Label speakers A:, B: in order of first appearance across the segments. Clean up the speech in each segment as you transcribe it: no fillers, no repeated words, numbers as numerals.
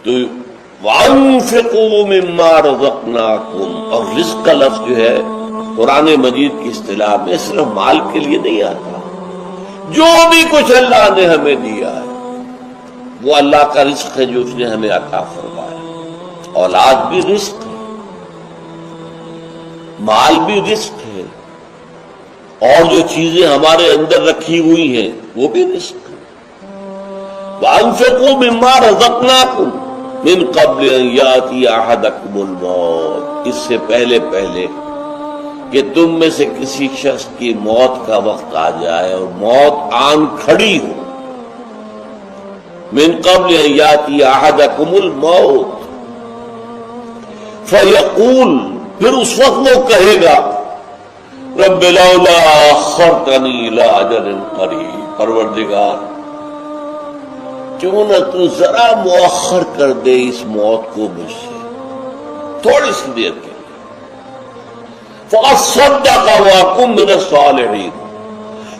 A: تو وَأَنفِقُوا مِمَّا رَزَقْنَاكُمْ، اور رزق کا لفظ جو ہے قرآن مجید کی اصطلاح میں صرف مال کے لیے نہیں آتا. جو بھی کچھ اللہ نے ہمیں دیا ہے وہ اللہ کا رزق ہے جو اس نے ہمیں عطا فرمایا. اولاد بھی رزق ہے، مال بھی رزق ہے، اور جو چیزیں ہمارے اندر رکھی ہوئی ہیں وہ بھی رزق ہے. وَأَنفِقُوا مِمَّا رَزَقْنَاكُمْ مِن قَبْلِ أَن يَأْتِيَ أَحَدَكُمُ الْمَوْتُ، اس سے پہلے کہ تم میں سے کسی شخص کی موت کا وقت آ جائے اور موت آن کھڑی ہو. من قبل ان یاتی احدکم الموت فیقول، پھر اس وقت وہ کہے گا رب لولا اخرتنی الی اجل قریب، پروردگار کیوں نہ تو ذرا مؤخر کر دے اس موت کو مجھ سے تھوڑی سی دیر کے. فَأَصَّدَّقَ وَأَكُن مِّنَ الصَّالِحِينَ،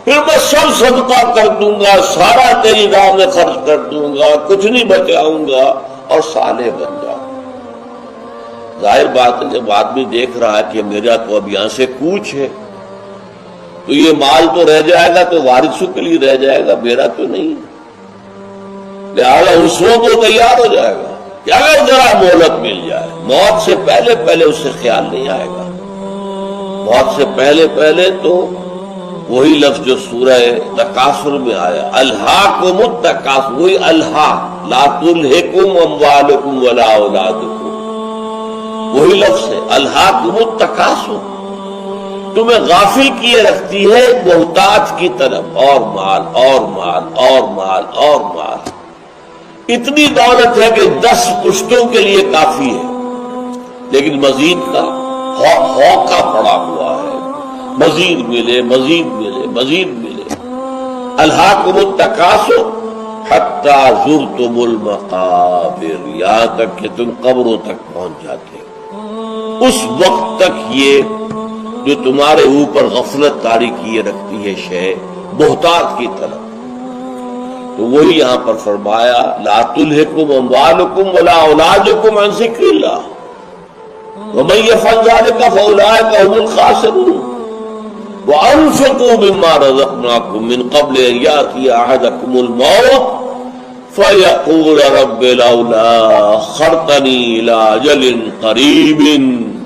A: پھر میں سب صدقہ کر دوں گا، سارا تیری راہ میں خرچ کر دوں گا، کچھ نہیں بچاؤں گا اور صالح بن جاؤں گا. ظاہر بات ہے جب آدمی دیکھ رہا ہے کہ میرا تو اب یہاں سے کوچ ہے تو یہ مال تو رہ جائے گا تو وارثوں کے لیے رہ جائے گا، میرا تو نہیں. لہٰذا اس وقت وہ تیار ہو جائے گا کہ اگر ذرا مہلت مل جائے. موت سے پہلے اسے خیال نہیں آئے گا. موت سے پہلے تو وہی لفظ جو سورہ تکاثر میں آیا، الہاکم التکاثر، وہی الہا لا تلہکم اموالکم ولا اولادکم، وہی لفظ ہے الہاکم التکاثر. تمہیں غافل کیے رکھتی ہے محتاج کی طرف، اور مال اور مال اور مال اور مال. اتنی دولت ہے کہ 10 پشتوں کے لیے کافی ہے، لیکن مزید کا ہوکا پڑا ہوا ہے، مزید ملے مزید ملے مزید ملے. الہاکم التکاثر حتی زرتم المقابر، یہاں تک کہ تم قبروں تک پہنچ جاتے ہو. اس وقت تک یہ جو تمہارے اوپر غفلت طاری کیے رکھتی ہے شے محتاج کی طرف. تو وہی یہاں پر فرمایا لا تلہکم اموالکم ولا اولادکم عن ذکر اللہ ومن يفعل ذلك فاولئک هم الخاسرون. وانفقوا مما رزقناکم من قبل ان یاتی احدکم الموت فیقول رب لولا اخرتنی الی اجل قریب،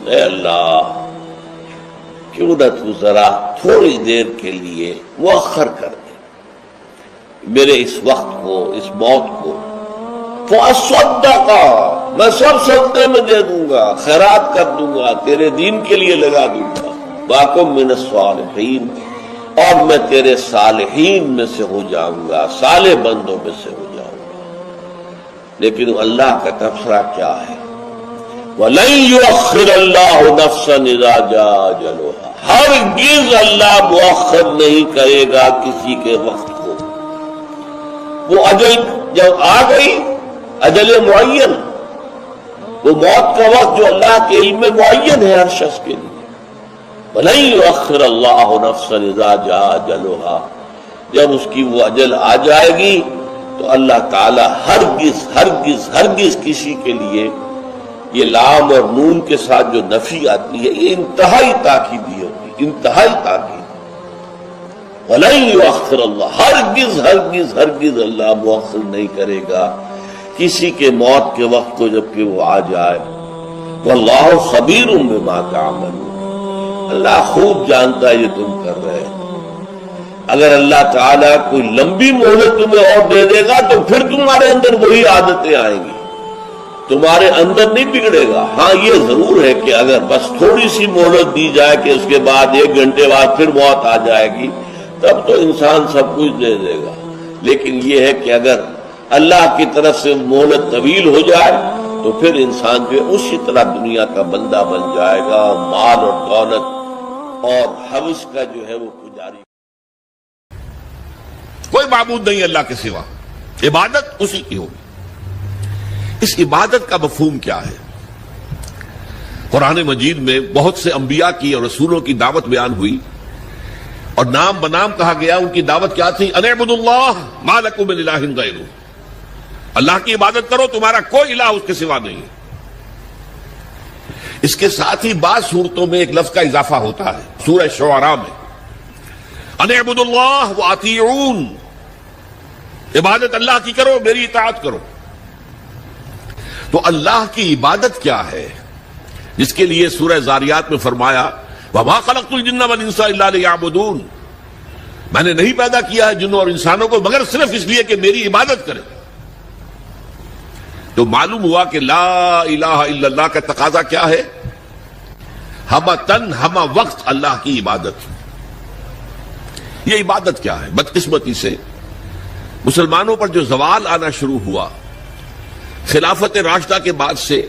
A: اے اللہ کیوں نہ تو ذرا تھوڑی دیر کے لیے مؤخر کر دے میرے اس وقت کو، اس موت کو. فَأَصَّدَّقَ، میں سب صدقے میں دے دوں گا، خیرات کر دوں گا، تیرے دین کے لیے لگا دوں گا. وَأَكُن مِّنَ الصَّالِحِينَ، اور میں تیرے صالحین میں سے ہو جاؤں گا، صالح بندوں میں سے ہو جاؤں گا. لیکن اللہ کا تبصرہ کیا ہے؟ وَلَن يُؤَخِّرَ اللَّهُ نَفْسًا إِذَا جَاءَ أَجَلُهَا، ہرگز اللہ مؤخر نہیں کرے گا کسی کے وقت کو. وہ اجل جب آ گئی، اجل معین، وہ موت کا وقت جو اللہ کے علم میں معین ہے ہر شخص کے لیے. وَلَن يُؤَخِّرَ اللَّهُ نَفْسًا إِذَا جَاءَ أَجَلُهَا، جب اس کی وہ اجل آ جائے گی تو اللہ تعالی ہرگز ہرگز ہرگز کسی کے لیے، یہ لام اور نون کے ساتھ جو نفی آتی ہے یہ انتہائی تاکیدی ہوتی، انتہائی تاکید. وَلَن يُؤَخِّرَ اللَّهُ، ہرگز ہرگز ہرگز اللہ مؤخر نہیں کرے گا کسی کے موت کے وقت کو جبکہ وہ آ جائے. وَاللَّهُ خَبِيرٌ بِمَا تَعْمَلُونَ، اللہ خوب جانتا ہے یہ تم کر رہے ہیں. اگر اللہ تعالیٰ کوئی لمبی مہلت تمہیں اور دے دے گا تو پھر تمہارے اندر وہی عادتیں آئیں گی، تمہارے اندر نہیں بگڑے گا. ہاں یہ ضرور ہے کہ اگر بس تھوڑی سی مہلت دی جائے کہ اس کے بعد 1 گھنٹے بعد پھر موت آ جائے گی، تب تو انسان سب کچھ دے دے گا. لیکن یہ ہے کہ اگر اللہ کی طرف سے مہلت طویل ہو جائے تو پھر انسان جو ہے اسی طرح دنیا کا بندہ بن جائے گا، مال اور دولت اور حوث کا جو ہے وہ پجاری.
B: کوئی معبود نہیں اللہ کے سوا، عبادت اسی کی ہوگی. اس عبادت کا مفہوم کیا ہے؟ قرآن مجید میں بہت سے انبیاء کی اور رسولوں کی دعوت بیان ہوئی اور نام بنام کہا گیا. ان کی دعوت کیا تھی؟ ان اعبدوا اللہ ما لکم من الہ غیرہ، اللہ کی عبادت کرو، تمہارا کوئی الہ اس کے سوا نہیں ہے۔ اس کے ساتھ ہی بعض صورتوں میں ایک لفظ کا اضافہ ہوتا ہے، سورہ شعراء میں ان اعبدوا اللہ واطیعون، عبادت اللہ کی کرو، میری اطاعت کرو۔ تو اللہ کی عبادت کیا ہے، جس کے لیے سورہ زاریات میں فرمایا وما خلقت الجن والانس الا لیعبدون، میں نے نہیں پیدا کیا ہے جنوں اور انسانوں کو مگر صرف اس لیے کہ میری عبادت کریں۔ تو معلوم ہوا کہ لا الہ الا اللہ کا تقاضا کیا ہے، ہمہ تن ہمہ وقت اللہ کی عبادت۔ یہ عبادت کیا ہے؟ بدقسمتی سے مسلمانوں پر جو زوال آنا شروع ہوا خلافت راشدہ کے بعد سے،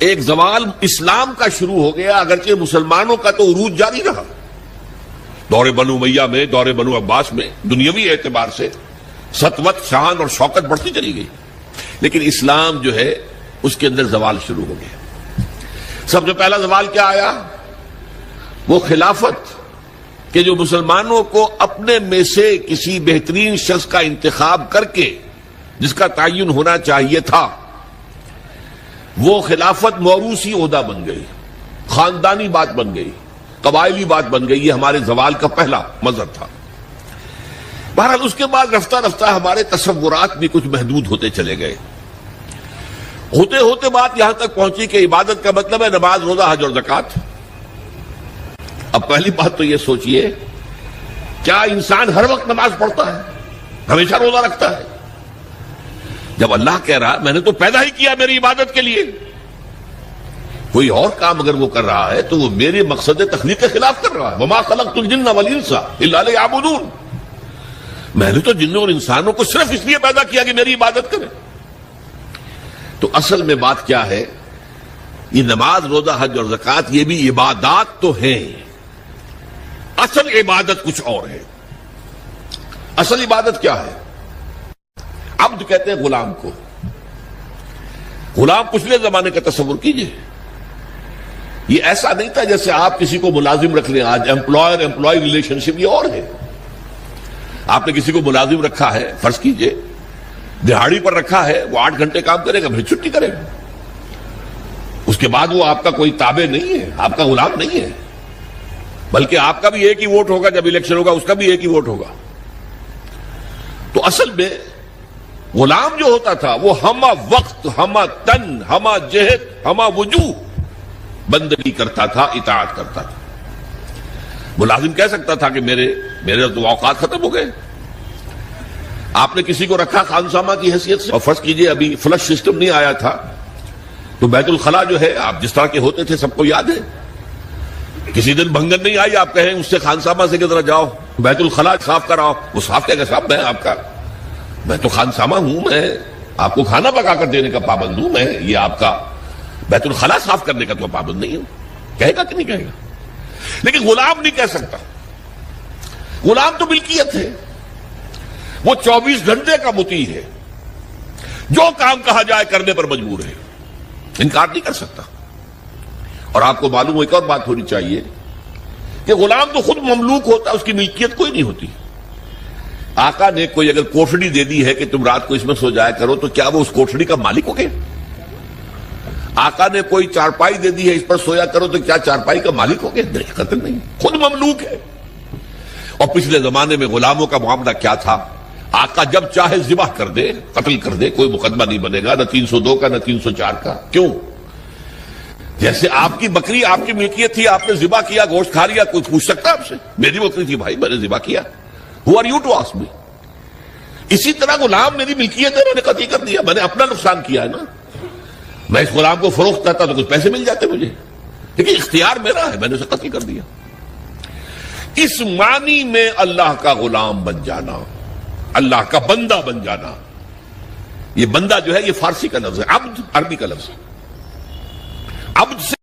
B: ایک زوال اسلام کا شروع ہو گیا، اگرچہ مسلمانوں کا تو عروج جاری رہا۔ دور بنو امیہ میں، دور بنو عباس میں دنیاوی اعتبار سے سطوت، شان اور شوکت بڑھتی چلی گئی، لیکن اسلام جو ہے اس کے اندر زوال شروع ہو گیا۔ سب سے پہلا زوال کیا آیا؟ وہ خلافت کہ جو مسلمانوں کو اپنے میں سے کسی بہترین شخص کا انتخاب کر کے جس کا تعین ہونا چاہیے تھا، وہ خلافت موروثی عہدہ بن گئی، خاندانی بات بن گئی، قبائلی بات بن گئی۔ یہ ہمارے زوال کا پہلا منظر تھا۔ بہرحال اس کے بعد رفتہ رفتہ ہمارے تصورات بھی کچھ محدود ہوتے چلے گئے، ہوتے ہوتے بات یہاں تک پہنچی کہ عبادت کا مطلب ہے نماز، روزہ، حج اور زکوٰۃ۔ اب پہلی بات تو یہ سوچئے، کیا انسان ہر وقت نماز پڑھتا ہے، ہمیشہ روزہ رکھتا ہے؟ جب اللہ کہہ رہا میں نے تو پیدا ہی کیا میری عبادت کے لیے، کوئی اور کام اگر وہ کر رہا ہے تو وہ میرے مقصد تخلیق کے خلاف کر رہا ہے۔ وما خلقت الجن والانس الا لیعبدون، میں نے تو جنوں اور انسانوں کو صرف اس لیے پیدا کیا کہ میری عبادت کریں۔ تو اصل میں بات کیا ہے، یہ نماز، روزہ، حج اور زکوٰۃ یہ بھی عبادات تو ہیں، اصل عبادت کچھ اور ہے۔ اصل عبادت کیا ہے؟ عبد کہتے ہیں غلام کو۔ غلام پچھلے زمانے کا تصور کیجئے، یہ ایسا نہیں تھا جیسے آپ کسی کو ملازم رکھ لیں۔ آج امپلائر امپلائی ریلیشن شپ یہ اور ہے۔ آپ نے کسی کو ملازم رکھا ہے، فرض کیجئے دہاڑی پر رکھا ہے، وہ 8 گھنٹے کام کرے گا پھر چھٹی کرے گا، اس کے بعد وہ آپ کا کوئی تابع نہیں ہے، آپ کا غلام نہیں ہے، بلکہ آپ کا بھی ایک ہی ووٹ ہوگا، جب الیکشن ہوگا اس کا بھی ایک ہی ووٹ ہوگا۔ تو اصل میں غلام جو ہوتا تھا وہ ہمہ وقت، ہمہ تن، ہمہ جہت، ہمہ وجوہ بندگی کرتا تھا، اطاعت کرتا تھا۔ ملازم کہہ سکتا تھا کہ میرے تو اوقات ختم ہو گئے۔ آپ نے کسی کو رکھا خانسامہ کی حیثیت سے، اور فرض کیجئے ابھی فلش سسٹم نہیں آیا تھا تو بیت الخلا جو ہے آپ جس طرح کے ہوتے تھے سب کو یاد ہے، کسی دن بھنگن نہیں آئی، آپ کہیں اس سے خانسامہ سے کہ ذرا جاؤ بیت الخلا صاف کراؤ، وہ صاف کہے گا صاحب میں تو خانسامہ ہوں، میں آپ کو کھانا پکا کر دینے کا پابند ہوں، میں یہ آپ کا بیت الخلا صاف کرنے کا تو پابند نہیں ہوں، کہے گا کہ نہیں کہے گا؟ لیکن غلام نہیں کہہ سکتا۔ غلام تو ملکیت ہے، وہ 24 گھنٹے کا مطیع ہے، جو کام کہا جائے کرنے پر مجبور ہے، انکار نہیں کر سکتا۔ اور آپ کو معلوم ہو ایک اور بات ہونی چاہیے کہ غلام تو خود مملوک ہوتا ہے، اس کی ملکیت کوئی نہیں ہوتی۔ آقا نے کوئی اگر کوٹھڑی دے دی ہے کہ تم رات کو اس میں سو جایا کرو تو کیا وہ اس کوٹھڑی کا مالک ہو گیا؟ آقا نے کوئی چارپائی دے دی ہے اس پر سویا کرو تو کیا چارپائی کا مالک ہو گیا؟ نہیں، قطعاً نہیں، خود مملوک ہے۔ اور پچھلے زمانے میں غلاموں کا معاملہ کیا تھا؟ آقا جب چاہے ذبح کر دے، قتل کر دے، کوئی مقدمہ نہیں بنے گا، نہ 302 کا نہ 304 کا۔ کیوں؟ جیسے آپ کی بکری آپ کی ملکیت تھی، آپ نے ذبح کیا، گوشت کھا لیا، کوئی پوچھ سکتا آپ سے؟ میری بکری تھی بھائی، میں نے ذبح کیا، Who are you to ask me؟ اسی طرح غلام میری ملکیت ہے، میں نے قتل کر دیا، میں نے اپنا نقصان کیا ہے نا۔ میں اس غلام کو فروخت کرتا تو کچھ پیسے مل جاتے مجھے، لیکن اختیار میرا ہے، میں نے اسے قتل کر دیا۔ اس معنی میں اللہ کا غلام بن جانا، اللہ کا بندہ بن جانا، یہ بندہ جو ہے یہ فارسی کا لفظ ہے، عبد عربی کا لفظ ہے۔ عبد سے